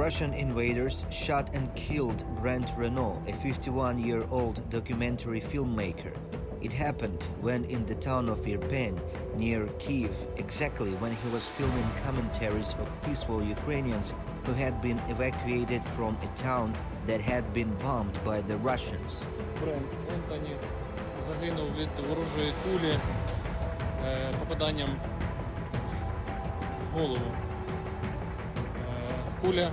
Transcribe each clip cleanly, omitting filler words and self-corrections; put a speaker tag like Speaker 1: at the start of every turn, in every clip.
Speaker 1: Russian invaders shot and killed Brent Reno, a 51-year-old documentary filmmaker. It happened when in the town of Irpin, near Kyiv, exactly when he was filming commentaries of peaceful Ukrainians who had been evacuated from a town that had been bombed by the Russians.
Speaker 2: Брент Ентоні загинув від ворожої кулі попаданням в голову. Куля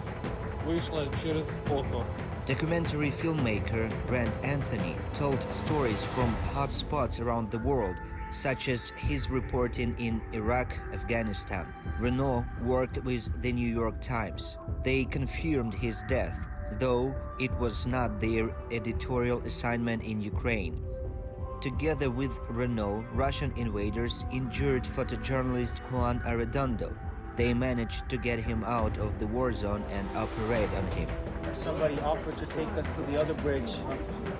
Speaker 2: вийшла через око.
Speaker 1: Documentary filmmaker Brent Anthony told stories from hot spots around the world, such as his reporting in Iraq, Afghanistan. Reno worked with the New York Times. They confirmed his death, though it was not their editorial assignment in Ukraine. Together with Reno, Russian invaders injured photojournalist Juan Arredondo. They managed to get him out of the war zone and operate on him.
Speaker 3: Somebody offered to take us to the other bridge,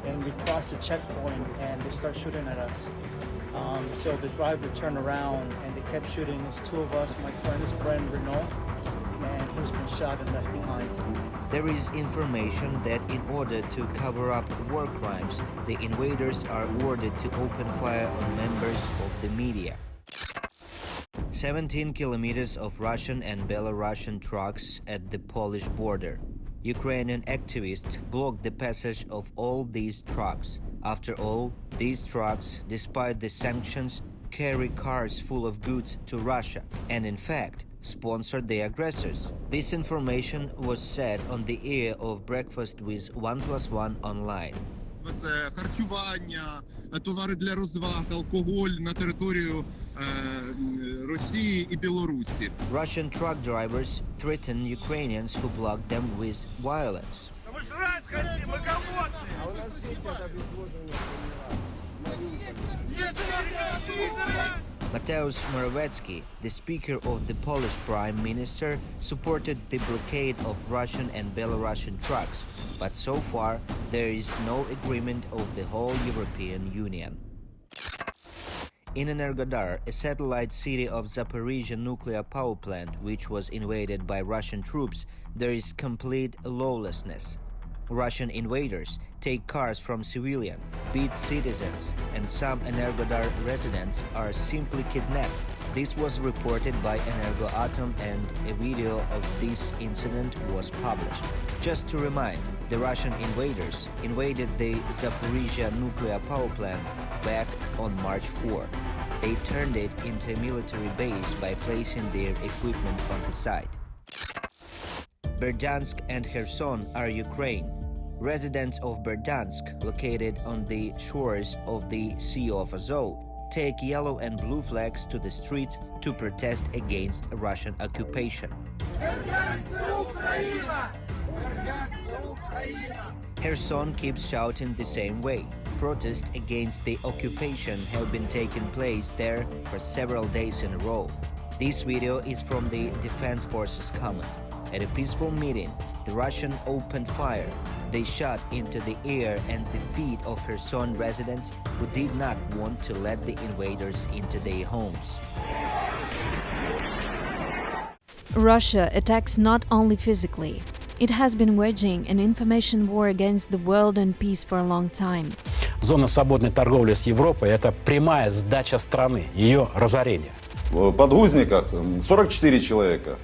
Speaker 3: and we crossed a checkpoint, and they start shooting at us. So the driver turned around, and they kept shooting. There's two of us. My friend is Brent Reno, and he's been shot and left behind.
Speaker 1: There is information that in order to cover up war crimes, the invaders are ordered to open fire on members of the media. 17 kilometers of Russian and Belarusian trucks at the Polish border. Ukrainian activists blocked the passage of all these trucks. After all, these trucks, despite the sanctions, carry cars full of goods to Russia and, in fact, sponsored the aggressors. This information was said on the air of Breakfast with 1+1 online.
Speaker 4: Везе харчування, товари для розваг, алкоголь на територію Росії і Білорусі.
Speaker 1: Russian truck drivers threaten Ukrainians who block them with violence. Mateusz Morawiecki, the speaker of the Polish Prime Minister, supported the blockade of Russian and Belarusian trucks, but so far there is no agreement of the whole European Union. In Energodar, a satellite city of Zaporizhzhya nuclear power plant, which was invaded by Russian troops, there is complete lawlessness. Russian invaders take cars from civilian, beat citizens, and some Energodar residents are simply kidnapped. This was reported by Energoatom, and a video of this incident was published. Just to remind, the Russian invaders invaded the Zaporizhzhya nuclear power plant back on March 4. They turned it into a military base by placing their equipment on the site. Berdyansk and Kherson are Ukraine. Residents of Berdyansk, located on the shores of the Sea of Azov, take yellow and blue flags to the streets to protest against Russian occupation. Kherson keeps shouting the same way. Protests against the occupation have been taking place there for several days in a row. This video is from the Defense Forces Command. At a peaceful meeting, the Russian opened fire. They shot into the air and the feet of Kherson residents who did not want to let the invaders into their homes.
Speaker 5: Russia attacks not only physically. It has been waging an information war against the world and peace for a long time.
Speaker 6: Зона свободной торговли с Европой – это прямая сдача страны, ее разорение.
Speaker 7: В подгузниках 44 человека,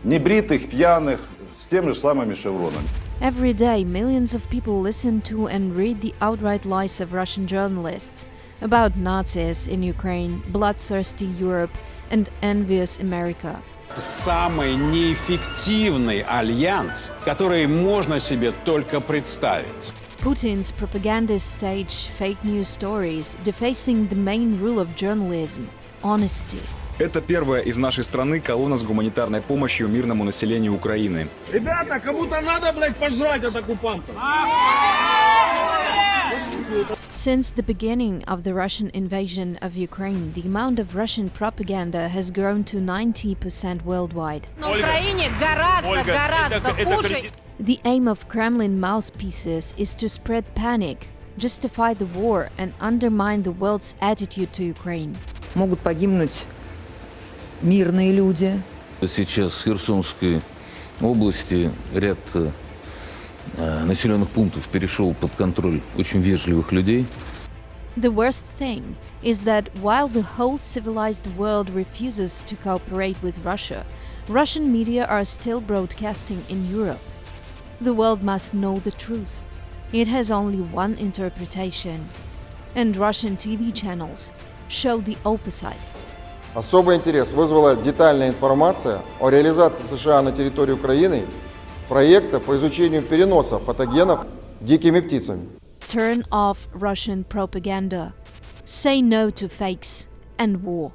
Speaker 7: небритых, пьяных, с теми же самыми шевронами.
Speaker 5: Every day, millions of people listen to and read the outright lies of Russian journalists about Nazis in Ukraine, bloodthirsty Europe, and envious America.
Speaker 6: Самый неэффективный альянс, который можно себе только представить.
Speaker 5: Putin's propagandists stage fake news stories, defacing the main rule of journalism – honesty.
Speaker 8: Это первая из нашей страны колонна с гуманитарной помощью мирному населению Украины.
Speaker 4: Ребята, кому-то надо, блядь, пожрать от оккупантов.
Speaker 5: Since the beginning of the Russian invasion of Ukraine, the amount of Russian propaganda has grown to 90% worldwide. The aim of Kremlin mouthpieces is to spread panic, justify the war, and undermine the world's attitude to Ukraine.
Speaker 9: Могут погибнуть мирные люди.
Speaker 10: Сейчас с Херсонской
Speaker 9: области ряд населенных пунктов перешел под контроль очень вежливых людей.
Speaker 5: The worst thing is that while the whole civilized world refuses to cooperate with Russia, Russian media are still broadcasting in Europe. The world must know the truth. It has only one interpretation. And Russian TV channels show the opposite.
Speaker 10: Особый интерес вызвала детальная информация о реализации США на территории Украины проекта по изучению переноса патогенов дикими птицами.
Speaker 5: Turn off Russian propaganda. Say no to fakes and war.